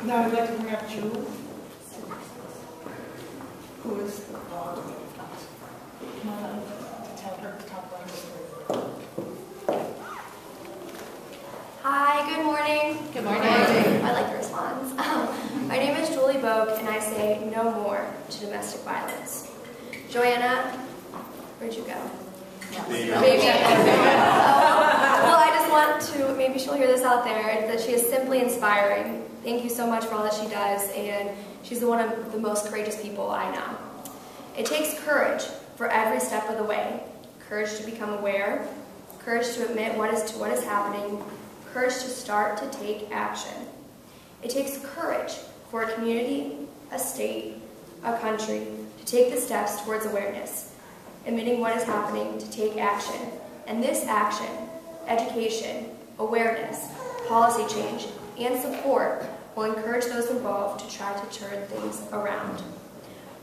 Now I'd like to bring up Julie, who is the dog of the class. Come on up to tell her the top line story. Hi, good morning. Good morning. I like the response. My name is Julie Boak, and I say no more to domestic violence. Johanna, where'd you go? Maybe. Well, I just want to, maybe she'll hear this out there, that she is simply inspiring. Thank you so much for all that she does, and she's one of the most courageous people I know. It takes courage for every step of the way. Courage to become aware, courage to admit what is happening, courage to start to take action. It takes courage for a community, a state, a country to take the steps towards awareness, admitting what is happening to take action. And this action, education, awareness, policy change, and support will encourage those involved to try to turn things around.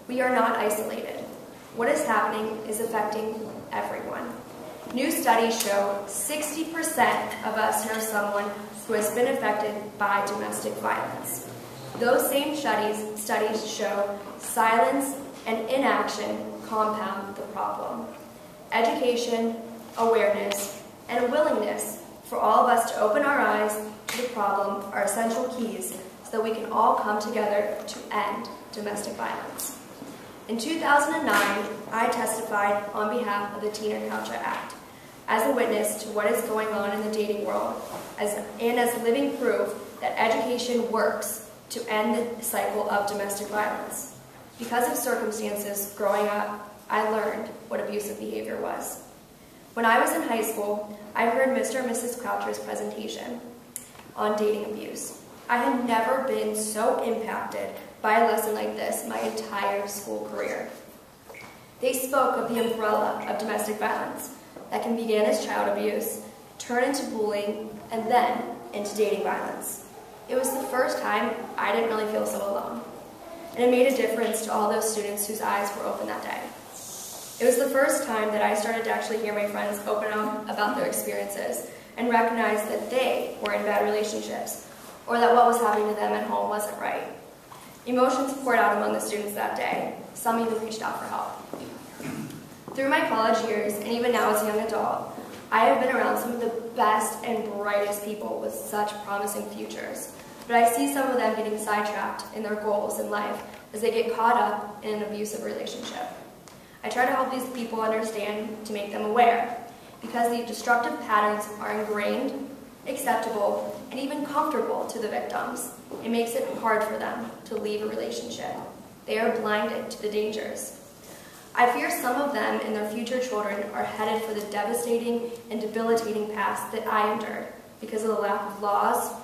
We are not isolated. What is happening is affecting everyone. New studies show 60% of us know someone who has been affected by domestic violence. Those same studies show silence and inaction compound the problem. Education, awareness, and a willingness for all of us to open our eyes to the problem are essential keys so that we can all come together to end domestic violence. In 2009, I testified on behalf of the Teen Culture Act as a witness to what is going on in the dating world and as living proof that education works to end the cycle of domestic violence. Because of circumstances growing up, I learned what abusive behavior was. When I was in high school, I heard Mr. and Mrs. Croucher's presentation on dating abuse. I had never been so impacted by a lesson like this my entire school career. They spoke of the umbrella of domestic violence that can begin as child abuse, turn into bullying, and then into dating violence. It was the first time I didn't really feel so alone, and it made a difference to all those students whose eyes were open that day. It was the first time that I started to actually hear my friends open up about their experiences and recognize that they were in bad relationships, or that what was happening to them at home wasn't right. Emotions poured out among the students that day. Some even reached out for help. Through my college years, and even now as a young adult, I have been around some of the best and brightest people with such promising futures. But I see some of them getting sidetracked in their goals in life as they get caught up in an abusive relationship. I try to help these people understand to make them aware, because the destructive patterns are ingrained, acceptable, and even comfortable to the victims. It makes it hard for them to leave a relationship. They are blinded to the dangers. I fear some of them and their future children are headed for the devastating and debilitating past that I endured because of the lack of laws,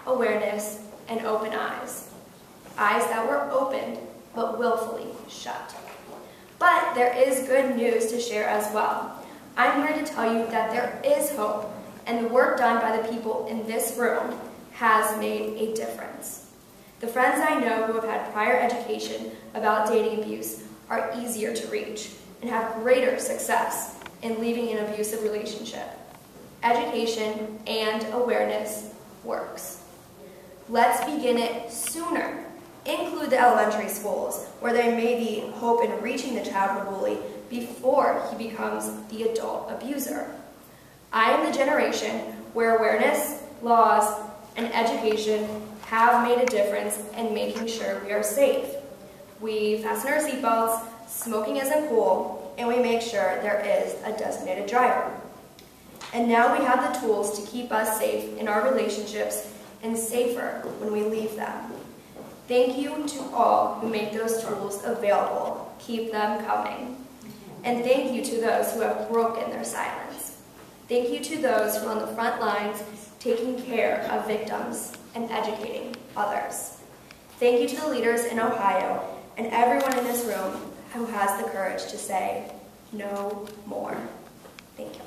awareness, and open eyes. Eyes that were opened, but willfully shut. But there is good news to share as well. I'm here to tell you that there is hope, and the work done by the people in this room has made a difference. The friends I know who have had prior education about dating abuse are easier to reach and have greater success in leaving an abusive relationship. Education and awareness works. Let's begin it sooner. Include the elementary schools, where there may be hope in reaching the childhood bully before he becomes the adult abuser. I am the generation where awareness, laws, and education have made a difference in making sure we are safe. We fasten our seatbelts, smoking isn't cool, and we make sure there is a designated driver. And now we have the tools to keep us safe in our relationships and safer when we leave them. Thank you to all who make those tools available. Keep them coming. And thank you to those who have broken their silence. Thank you to those who are on the front lines taking care of victims and educating others. Thank you to the leaders in Ohio and everyone in this room who has the courage to say no more. Thank you.